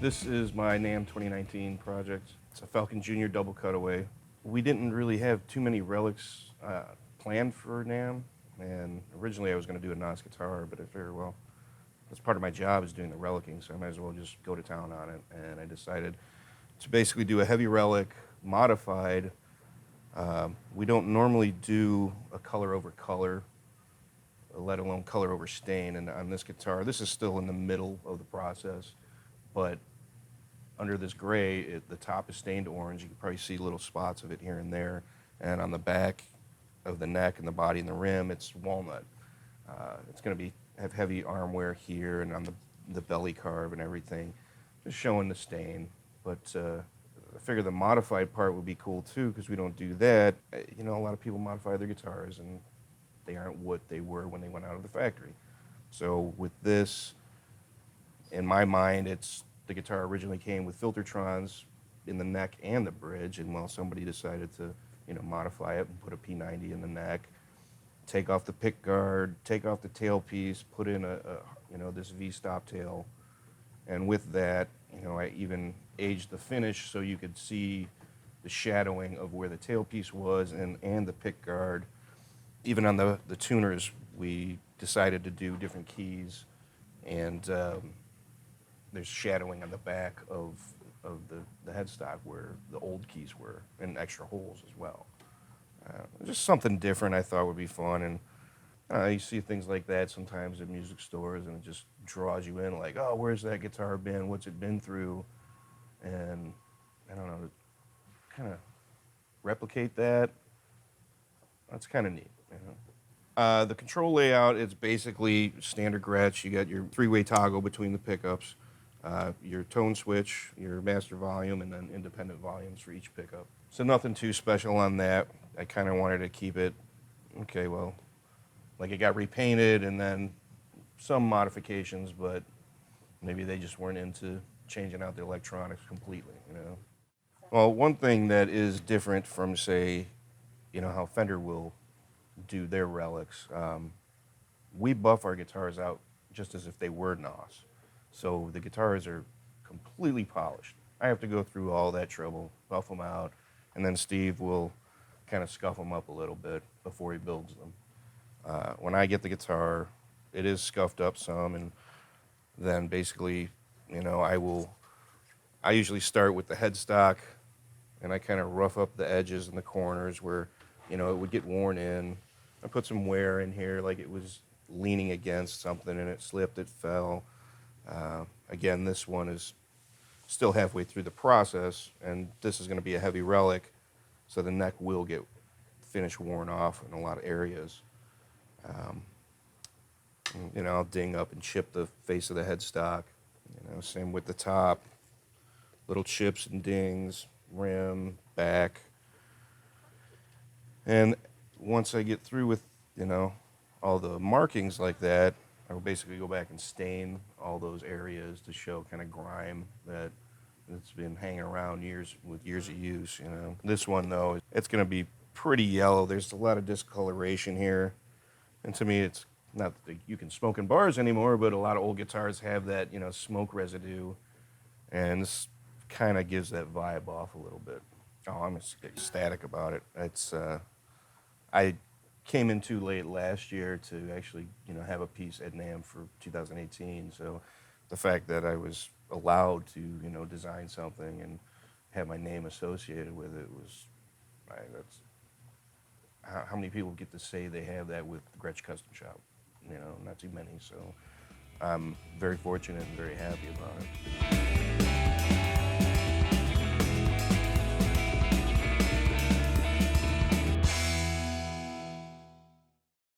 This is my NAMM 2019 project. It's a Falcon Junior double cutaway. We didn't really have too many relics planned for NAMM, and originally I was going to do a NOS guitar, but I figured, well, that's part of my job is doing the relicing, so I might as well just go to town on it. And I decided to basically do a heavy relic modified. We don't normally do a color over color, let alone color over stain. And on this guitar, this is still in the middle of the process, but under this gray, the top is stained orange. You can probably see little spots of it here and there. And on the back of the neck and the body and the rim, it's walnut. It's going to have heavy arm wear here and on the belly carve and everything, just showing the stain. But I figure the modified part would be cool too, because we don't do that. You know, a lot of people modify their guitars and they aren't what they were when they went out of the factory. So with this, in my mind, the guitar originally came with Filtertrons in the neck and the bridge, and well, somebody decided to, modify it and put a P90 in the neck, take off the pick guard, take off the tailpiece, put in this V-stop tail, and with that, I even aged the finish so you could see the shadowing of where the tailpiece was and the pick guard. Even on the tuners, we decided to do different keys, and there's shadowing on the back of the headstock where the old keys were, and extra holes as well. Just something different I thought would be fun, and you see things like that sometimes at music stores, and it just draws you in, like, oh, where's that guitar been? What's it been through? And I don't know, to kind of replicate that, that's kind of neat. The control layout is basically standard Gretsch. You got your three-way toggle between the pickups, your tone switch, your master volume, and then independent volumes for each pickup. So nothing too special on that. I kind of wanted to keep it, okay, well, like it got repainted and then some modifications, but maybe they just weren't into changing out the electronics completely, Well, one thing that is different from, say, how Fender will do their relics, we buff our guitars out just as if they were NOS. So the guitars are completely polished. I have to go through all that trouble, buff them out, and then Steve will kind of scuff them up a little bit before he builds them. When I get the guitar, it is scuffed up some, and then basically, I usually start with the headstock, and I kind of rough up the edges and the corners where, it would get worn in. I put some wear in here, like it was leaning against something and it slipped, it fell. Again, this one is still halfway through the process, and this is going to be a heavy relic, so the neck will get finish worn off in a lot of areas. I'll ding up and chip the face of the headstock. Same with the top, little chips and dings, rim, back. And once I get through with, all the markings like that, I will basically go back and stain all those areas to show kind of grime that it's been hanging around with years of use, This one, though, it's going to be pretty yellow. There's a lot of discoloration here. And to me, it's not that you can smoke in bars anymore, but a lot of old guitars have that, smoke residue. And this kind of gives that vibe off a little bit. Oh, I'm ecstatic about it. I came in too late last year to actually, have a piece at NAMM for 2018. So the fact that I was allowed to, design something and have my name associated with it was, that's how many people get to say they have that with Gretsch Custom Shop? Not too many. So I'm very fortunate and very happy about it.